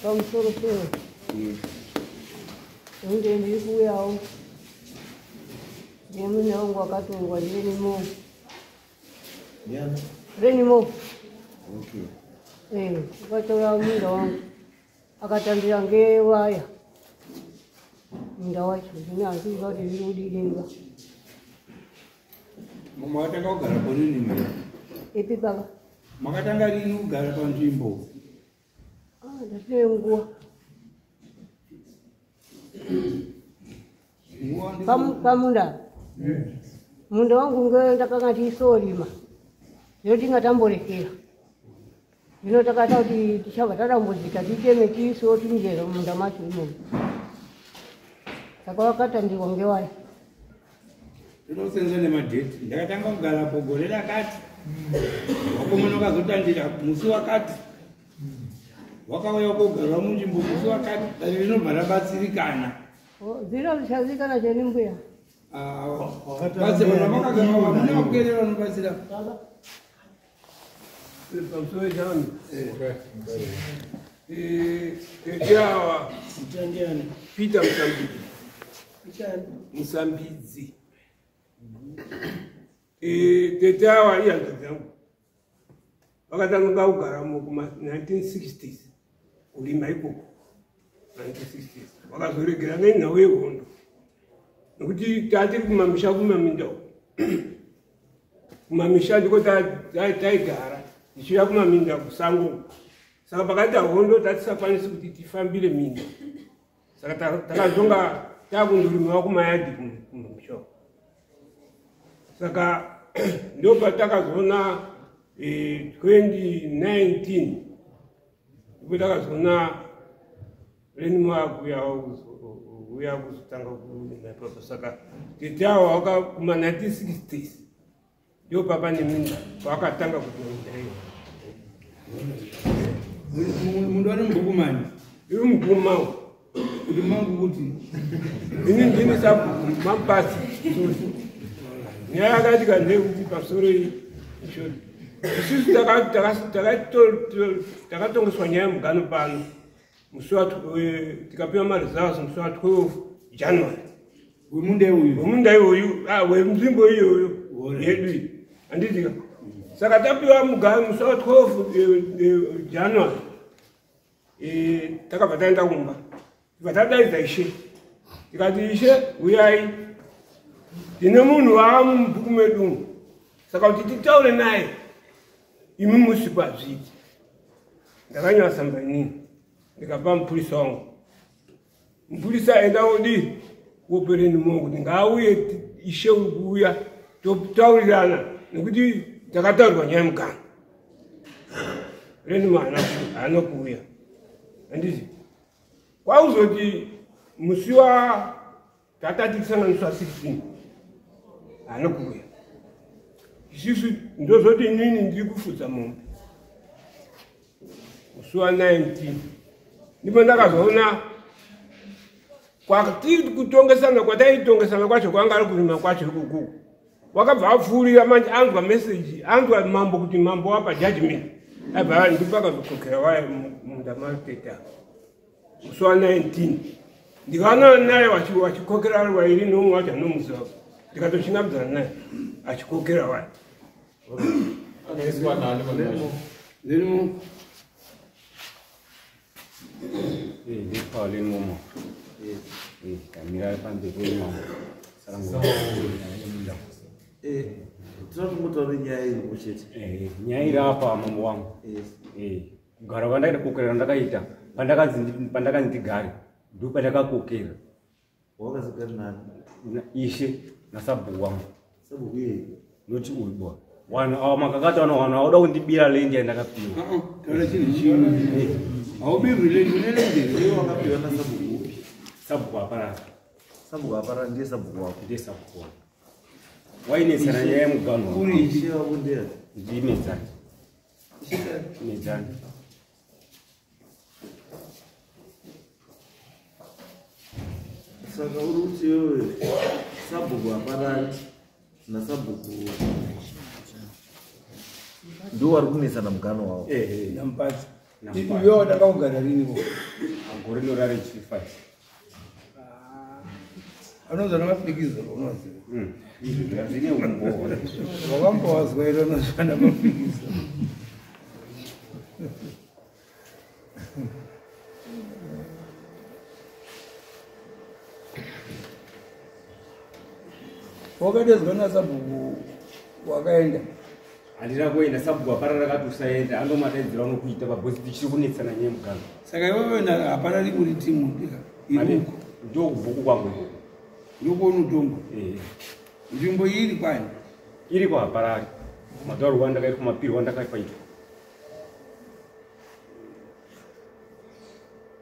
Pamusoro peo. Unde ndikuyawo. Yemune wangu akatungwa Renimo. Yeah. Renimo. Okay. Ukatora munda wangu. Akatandira ngewaya. Munda wacho ndinazvi zvati zvirudideva. Makatanga kugara parini mwe? Ipi baba? Makatanga rini kugara panzvimbo? Ndine nguwa. Pamunda. Munda wangu ndakangati isorima. Lero tingatamborekera. Zvino takata kuti tichabva tadambudzika titeme tiiso timjera munda macho imomo. Saka wakatandirwa ngewaya. Inosenza nemadheti. Ndakatanga kugara pogore rakati. Wakomana wakazotandira musi wakati. Wakauya kugara munzvimbo musi wakati. Dani rinobva rabatsirikana. Zvino zvichazikana cheni mbuya. Basi vanhu vakagara vamuna vakuerera vanobatsira. Pamusoro chani. Teteawa Peter Musambidzi. Teteawa iya ndodzangu. Vakatanga kugara mukuma 1960s. Kulima ikoko 1960s. Vakazoregera nenhau yehondo. Nokuti tatiri kumamisha kumaminda. Kumamisha ndiko taigara. Tichiuya kumaminda kusango. Saka pakaita hondo tatisakwanisi kuti tifambire minda. Saka takazonga takundorimiwa kumayadhi kumusha. Saka ndio patakazoona 2019 ndipo takazona Renimo akuya kuzotanga kulima ipapo. Saka teteawa wakakuma 1960s ndio papa neminda wakatanga kutominda iyo. Mundu ari mugukumani? Iri mugumawo. Kuti mangu kuti? Ini ndini sabu mampasi. Nyaya akatika ndekuti pamusoro ishori. Isusu takatongeswa nyaya mugano pano. Tikapiwa mareserves musi wa 12 January. Wemunda iwoyu? Wemunda iwoyu, wenzvimbo iyoyo yedu. Anditika. Saka tapiwa mugano musi wa 12 January. Takabva taenda kumba. Vatadaidza Ishe. Tikati Ishe uyai. Ndine munhu waamubhuku medu. Saka kuti titaure naye. Imi musipa zviti. Ndakanyora samba inini. Ndikapa mupurisa wangu. Mupurisa enda odi Renimo kuti ngauye Ishe ukuya totaurirana nekuti takataurirwa nyaya mugano. Renimo haana kuuya. Anditi kwauzoti musi wa tatati tisanganiswa 16 haana kuuya. Isusu ndozoti inini ndiri kufudza mombe. Musi wa 19 ndipo ndakazoona kwati kutongesana kwataitongesana kwacho kwanga ari kurima kwacho ikuku. Wakabva apfuurira manje anzwa message, anzwa mambo kuti mambo wapa judgment. Abva ndipo akazokokera waya munda market. Musi wa 19 ndikaona naye wachikokera ari wairi nomwe wacho anomuziva. Ndikatochingambidzana naye achikokera waya. Renimo? Ndi Pauline Momo. Kamira pande kwa Sarango. Tinotomutora nyaya iri kuchete. Nyaya iri apa mambo wangu. Kugara wandaenda kokera ndakaita. Pandakanzi ndigare. Ndipo pandakakokera. Wakazogara nani? Ishe nasabu wangu. Sabu uye. Noti uibwa. Wana makakata wana auda kundibira lenje ndakapiwa. Taura chini chini. Aubirwi lenje lenje. Iyo wakapiwa na sabu upi? Sabu kwa para. Sabu kwa para ndiye sabu wako. Ndiye sabu kwa. Waine sana nyaya mugano. Uri Ishe wako ndiye? Ndi mezani. Ishe mezani. Saka uri kuti wewe sabhuku hapana nasabhuku ndio wari kunesana mugano wavo. Nampatsa. Iwe ndakagara rini bo? Gore no rare 5. Anozana mafikizo unozi. Ndazine umbo. Wakambozwa ilo nozana mafikizo. Wakadezwana sabhuku wakaenda. Andira kuenda sabhuku aparara katusaenda andomataidzira unokuita pabhosi tichiri kunetsana nyaya muganga. Saka iwewe hapana rikuri timu ndika. Iruko. Ndio kubhuku kwangu. Ndiko unotongo. Nzvimbo iri kwani? Iri kwa Harare. Madhara Rwanda kai kumapiri Rwanda kai paita.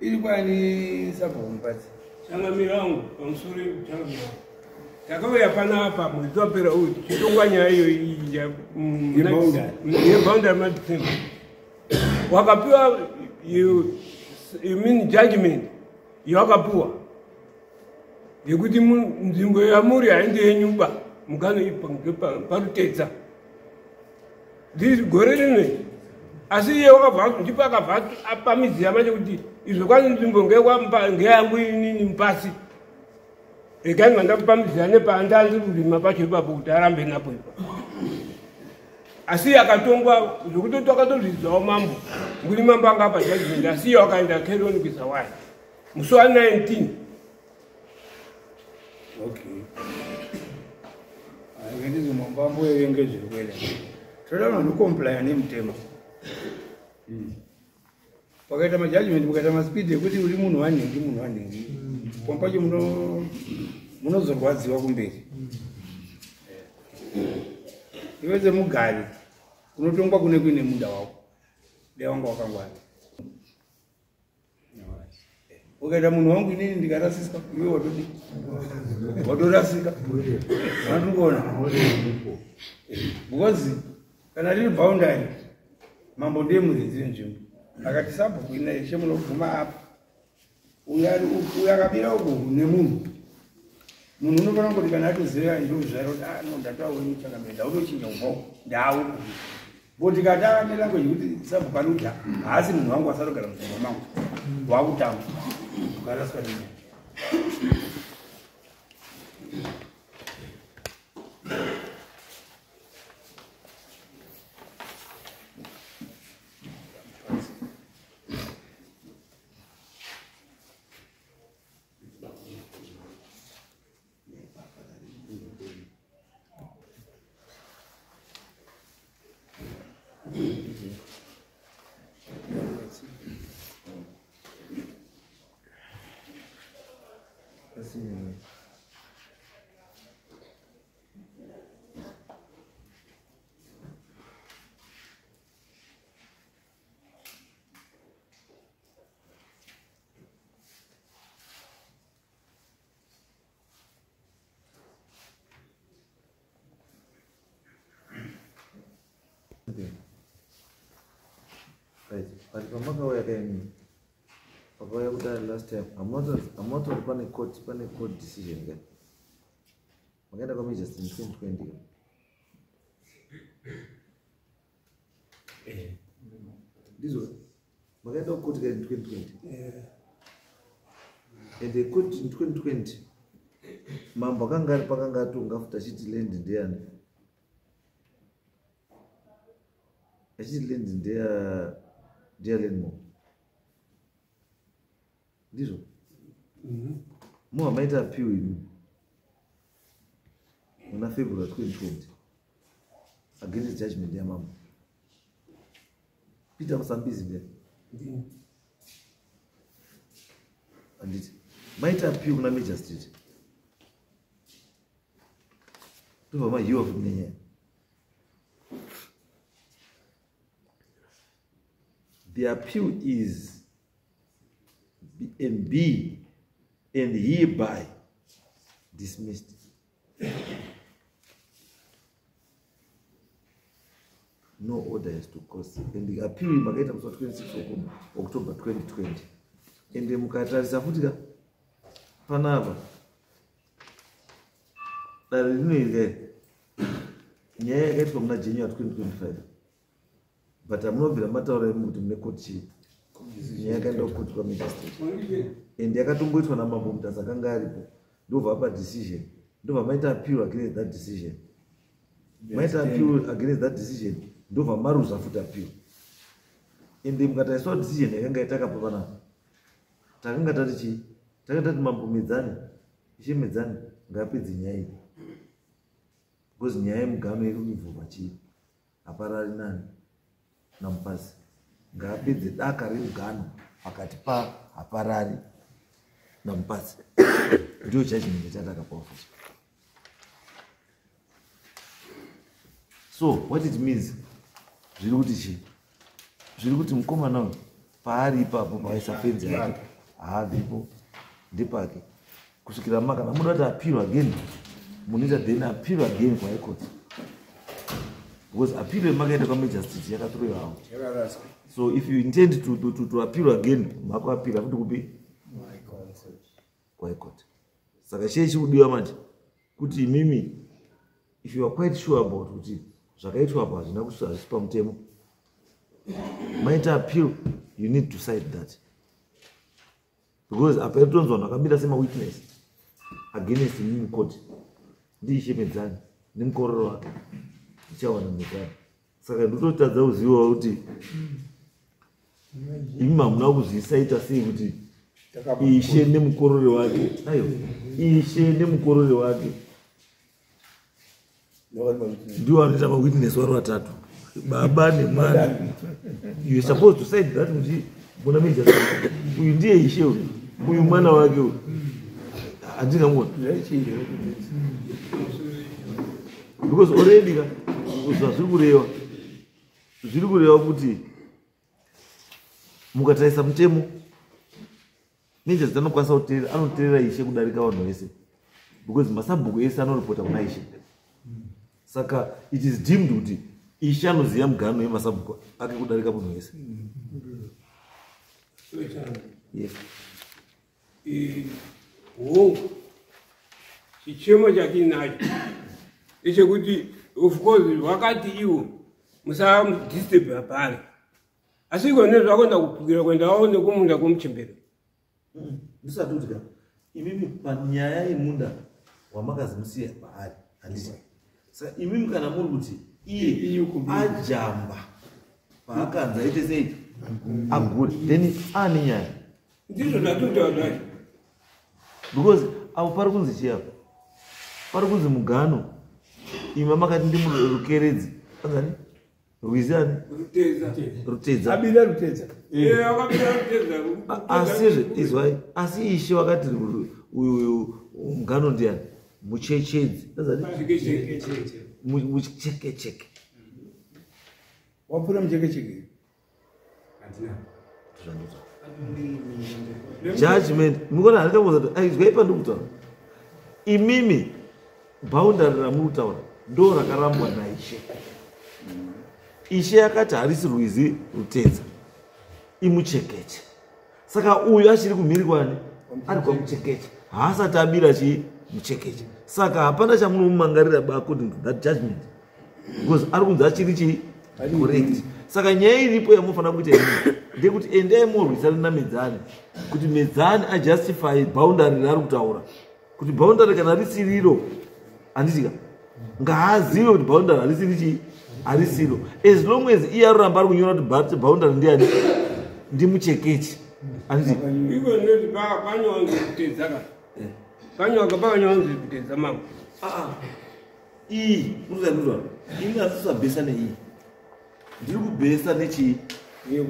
Iri kwani sabhuku mpatsi. Changa mirangu pamusuri changa mirangu. Takauya panapa mwezi wapera uyu chitongwanya iyo yeboundary medicine. Wakapiwa you mean judgment yakapiwa yekuti nzvimbo yamuri haindi yenyuba mugano parutetsa gore rino asi iye wakabva ndipo akabva pamizi yamacho kuti izvo kwani nzvimbo ngeyangu inini mupasi regai mandapamizirane paandandi kurima pacho ipapo kuti arambe napo ipapo asi akatongwa zvokuti akatozvidzawo mambo nguri mambo anga pajudgment asi iyo akaenda keroni kuisa wai musi wa 19. Okay. Ngendizo mambambo yenge zvirwere. Toda vanhu complain nemutemo. Pakaita majudgment mukaita maspeed ekuti uri munhu wanhingi. Pampacho munozorwadziwa kumberi. Iwe semugari unotongwa kune kuine munda wako. Dai wanga wakangwara. Ukaita munhu wangu inini ndikarasiswa iwe watodi. Watorasika. Vanongona. Because kana riri boundary mambo ndiye mudzidzire nzvimbo. Akati sabhuku ina ishe munoguma apa. Uya akabira uko nemunhu. Munhu unofanira kuti kana atoziva ndiro zvaro no ndataura muchakamenda unochinja umba ndau. Boti kata nelanguage kuti sabhuku anoita haasi munhu wangu asarogara mudzimba mangu. Wakutanga. Karaswa nini. Right. But from what I can, last time, I'm not on a court decision again. I'm going to come just in 2020. This was I'm going to court in 2020. And they court in 2020. Mambo kangari pakangatunga after shit land there. Shit land there. Dear Lenmo. Ndizo. Mo amaita appeal inu. On February 2020. Against judgment ya mama. Peter Msambizi there. And it might appeal na Major Street. To my you of me. The appeal is and be and hereby dismissed. No order is to cause. And the appeal mageta was 26 October 2020. And the mukatarisa futika panava. That is no nyaya from January 2025. But I'm not going to matter of the court. nyaya yakaenda kuti pamajestate and yakatomboitwa namambo Mutasa akanga aripo ndobva pa decision ndobva maita appeal against that decision maita appeal against that decision ndobva maruza futa appeal and mukataiswa decision yakanga itakapa panapa takanga tati mambo Medzani ishe Medzani ngapedze nyaya iyi because nyaya yemugano iri kunivhurwa chii haparari nani naMupasi ngapedze daka remugano pakati pa haparari naMupasi ndio judgment yatakapa futi. So what it means zviri kuti chii zviri kuti mukomana uyu paari ipapo paisa fenzi yake haadhipo ndipake kusvikira makana muda kuti appeal again munoita then appeal again kwa High Court because appeal yemakaenda kwamajestate yakatoroiwa hawo. So if you intend to appeal again mako appeal futi kupi kwa High Court. Saka chii chikudiwa manje kuti imimi if you are quite sure about kuti zvakaitwa apa hazvina kusvika pamutemo maita appeal you need to cite that because apa iritonzwa vanhu vakamira semawitness against mimi court ndiishe Medzani nemukororo wake ndichawana Medzani. Saka ndototadza kuzivawo kuti imi hamuna kuzvisaita sei kuti ishe nemukororo wake aiwa ishe nemukororo wake ndio wanoita mawitness wari vatatu baba nemwana. You supposed to say that kuti muna majestate uyu ndiye ishe uyu mwana wake uyu handingamona because already zviri kureva kuti mukataisa mutemo majestate anokwanisa kuteerera anoteerera ishe kudarika vanhu vese because masabhuku ese anoripota kuna ishe. Saka it is deemed kuti ishe anoziva mugano yemasabhuku ake kudarika munhu wese. Yes. Chichemo chakinacho ichekuti of course wakati iwo musadisturb apari asi ikone zvakwenda kupukira kwenda waone kumunda kwomuchembero ndisati kuti ka imimi panyaya yemunda wamakazimusiya paari handiti. Saka imimi kana muri kuti iye ajamba paakanzi aite sei aguri then ane nyaya ndizvo zvatutaudai because apo pari kunzi chiapo pari kunzi mugano ima makati ndi rukeredzi angani Rwizani Rutedza abila Rutedza akabira Rutedza asizve izwai asi ishe wakati uyu mugano ndiani muchechedzi muchekecheke wapfura muchekecheke judgment mukona handikamuza aizwai pandikutaura imimi boundary ramurutaura ndo rakarambwa naishe. Ishe yakati harisi Rwizi Rutedza imuchekeche. Saka uyu achiri kumhiri kwani ari kwamuchekeche haasati abira chii muchekeche. Saka hapana chamunomumangarira according to that judgment because ari kunzi achiri chii correct. Saka nyaya iripo yamunofanira kuita imwe ndekuti endai morwisana naMedzani kuti Medzani ajustify boundary raari kutaura kuti boundary kana risiriro handitika ngaazive kuti boundary harisiri chii harisiro as long as iye aroramba ari kunyora kuti boundary ndiani ndimuchekechi handitika iko noti panyanzi Rutedza ka panyoka panyanzi Rutedza mambo iyi muruzanirwa ini hatisabhesa neiyi ndiri kubhesa nechii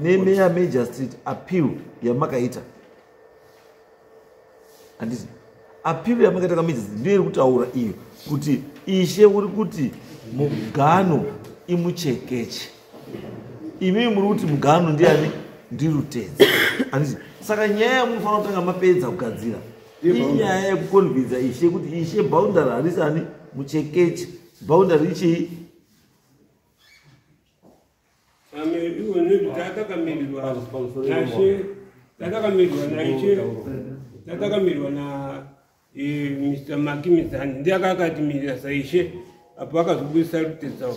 nemeya majestate appeal yamakaita handiti appeal yamakaita kwamajestate ndiyo iri kutaura iyo kuti ishe uri kuti mugano imuchekeche imimi muri kuti mugano ndiani ndirutedza handiti. Saka nyaya yamunofanira kutanga mapedza kugadzira inyaya yekukonvidza ishe kuti ishe boundary harisani muchekeche boundary ichii iwo noti tatakamirwa nashe tatakamirwa naishe tatakamirwa na Mr. Maki Medzani ndiye akakatimirira saishe apo akazobudisa Rutedza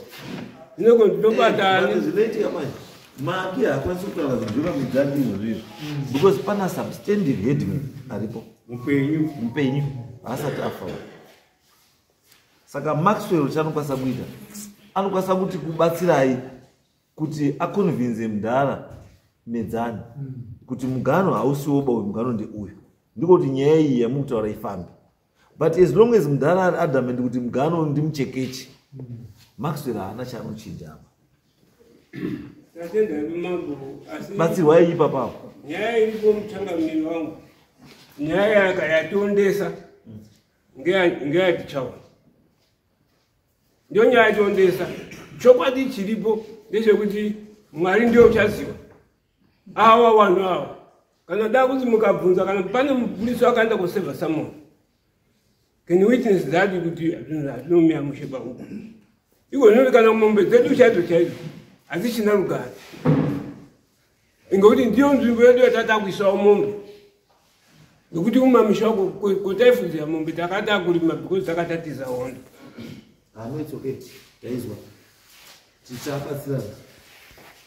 inoko ndinobatani zvinoitika manje Maki hakwanisi kutaura zvinhu zvakamidzani izvozvo because pana substantive headman aripo mupenyu asati afawo. Saka Maxwell chanokwanisa kuita anokwanisa kuti kubatsirai kuti aconvince mudhara medzani kuti mugano hausiwoba uyu mugano ndeuyu, ndiko kuti nyaya iyi yamukutaura ifambe. But as long as mudhara ari adamant kuti mugano ndimuchekechi, Maxwell haana chaanochinja. Batsirwa ipa papo. Nyaya ilipo mchangamiri wangu. Nyaya yakayatondesa. Ngea tichawa. Ndio nyaya yatondesa. Chokwadi chilipo ndechekuti Mwari ndio uchaziwa. Awa vanhu ava. Kana dakuti mukabvunza kana pane mupolisi akaenda kuseva someone. Can you witness that kuti anomia musheba uko? Iko nini kana mombe zetu chaidzo hadzichina rugare. Ingoti ndio nzvimbo yedu yatata kuisa mombe. Ngekuti umamisha kutaifunzira mombe takata kurima because takatatiza hondo. It's okay. Taizwa. Tichabatsirana.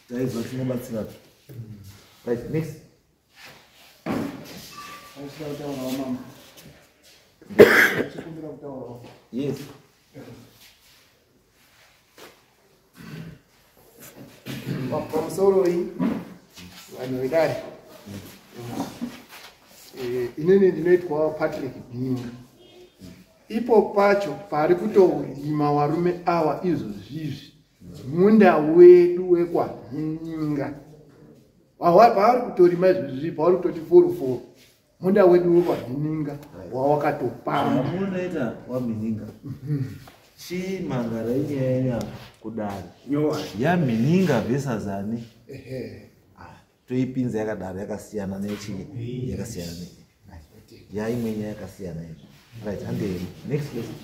Taizwa tinobatsirana. Right, next. Yes. Pamusoro hii vanhu vedare inini ndinoitwa Patrick Dinga. Ipo pacho pari kutorima varume ava izvozvizvi munda wedu wekwaNhinga. Pavari kutorima izvozvizvi pavari kutoti furufuru munda wedu wekwaNhinga wawakatopamba. Munoita waMhinga. Chimhangara inyaya kudari yaMhinga versus ani toipinza yakadaro yakasiyana nechii yakasiyana yaimwe yakasiyana izvo. Right, and the next question.